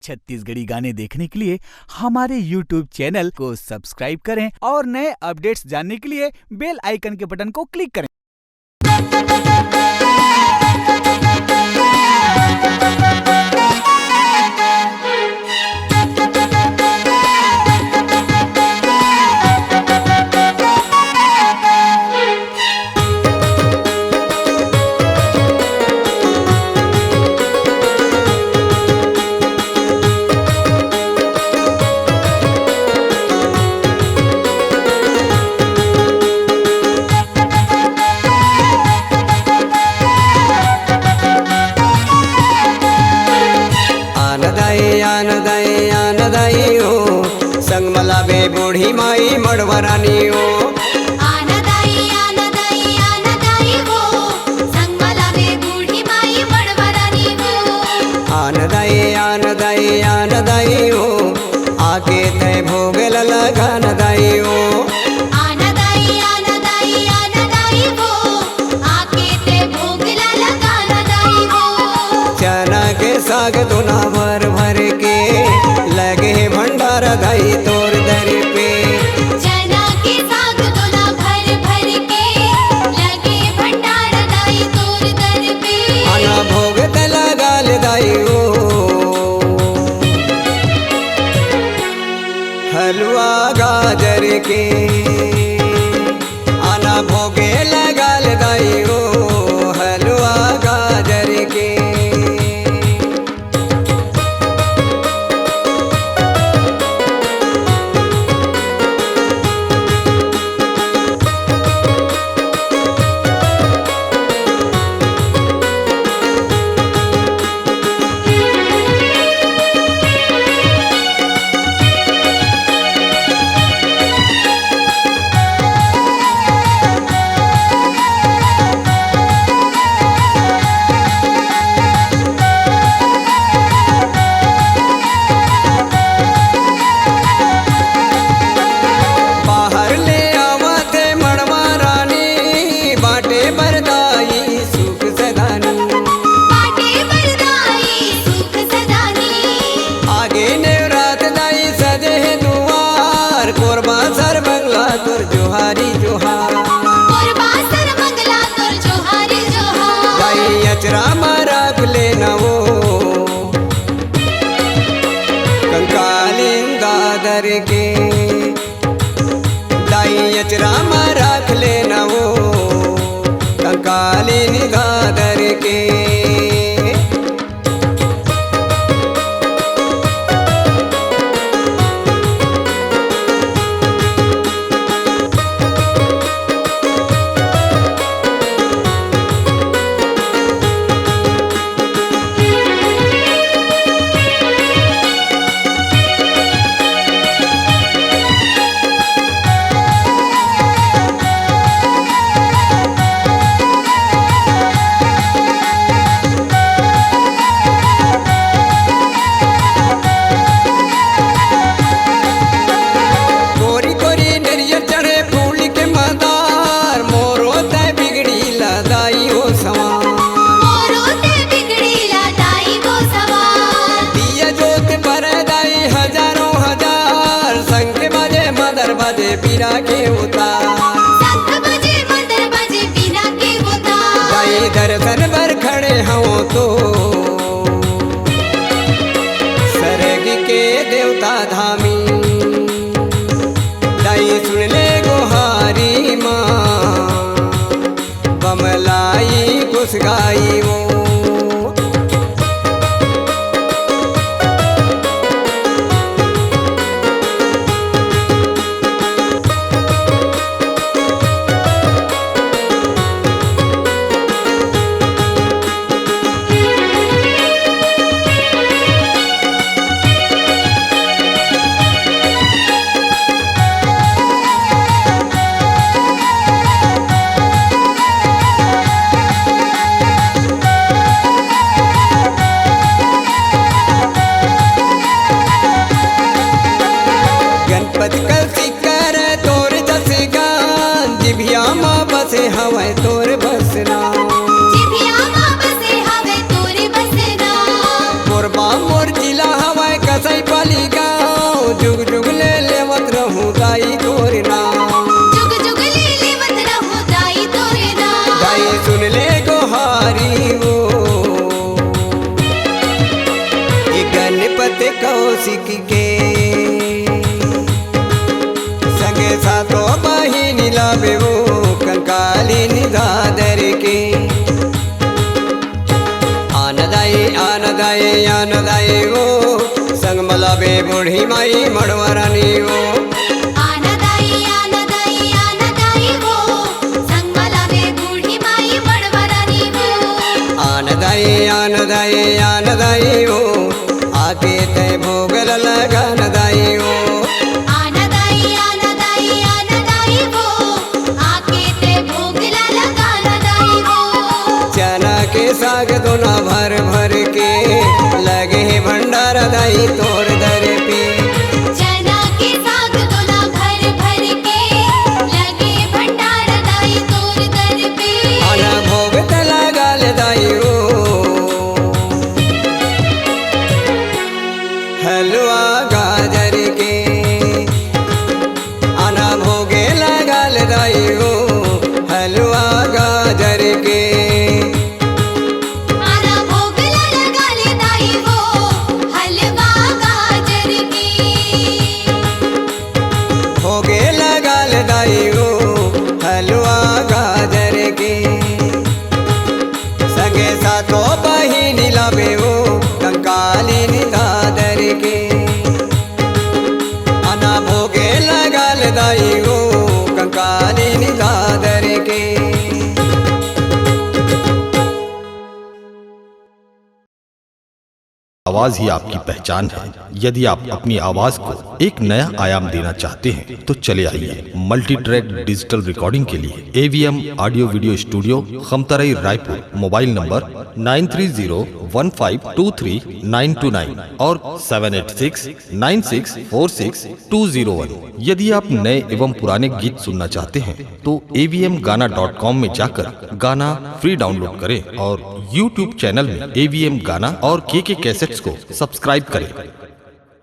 छत्तीसगढ़ी गाने देखने के लिए हमारे YouTube चैनल को सब्सक्राइब करें और नए अपडेट्स जानने के लिए बेल आइकन के बटन को क्लिक करें। संग मला बे बूढ़ी माई मड़वरानी हो आनदाई हो संग मला बे बूढ़ी माई मड़वरानी हो आनदाई हो आके तय भोग लगान दाई हो आनदाई हो आके तय भोग लगान दाई हो चना के साग दुना भर भर के लगे भंडारा दाई तोर दर पे चना के साग दुना भर भर के लगे भंडारा दाई तोर दर पे आना भोग ते लगाल दाई हो हलवा गाजर के आना भोगे लगाल दाई हो हलवा गाजर के के दाई अचरा में रख लेना वो कंकालीन गादर के पीरा के दाई दर्शन पर खड़े हो तो सरग के देवता धामी दाई सुन ले गोहारी माँ बमलाई कुछ गाई वो कौशिक के संगे सातो बहिनी लावे वो कंकाली निधादर के आनदाई वो संग मलावे बूढ़ी माई मड़वरानी वो आनदाई वो संग मलावे बूढ़ी माई मड़वरानी वो आनदाई वो आके ते भोगल लगन दाई वो आनदाई वो आके ते भोगला लगाना दाई वो चना के साग दोना भर भर के लगे भंडारा दाई तोर दर पे चना के साग दोना भर भर के लगे भंडार दाई तोर दर पे आना भोग तला गाल दाई वो हलवा गाजर के आना भोगे लगाल दाई वो हलवा गाजर के आना भोगला लगा ले दाई वो हलवा गाजर के भोगे लगाल दाई वो हलवा गाजर के संगे सातो बहिनी लावे वो कंकाली निधादर के आना भोगे लगाल दाई वो कंकाली निधादर के आवाज ही आपकी पहचान है। यदि आप अपनी आवाज को एक नया आयाम देना चाहते हैं तो चले आइए मल्टी ट्रैक डिजिटल रिकॉर्डिंग के लिए AVM audio video studio Khamtarai Raipur. Mobile number 9301523929 और 7869646201। यदि आप नए एवं पुराने गीत सुनना चाहते हैं तो avmgana.com में जाकर गाना फ्री डाउनलोड करें और YouTube चैनल में AVM गाना और KK कैसेट्स को सब्सक्राइब करें।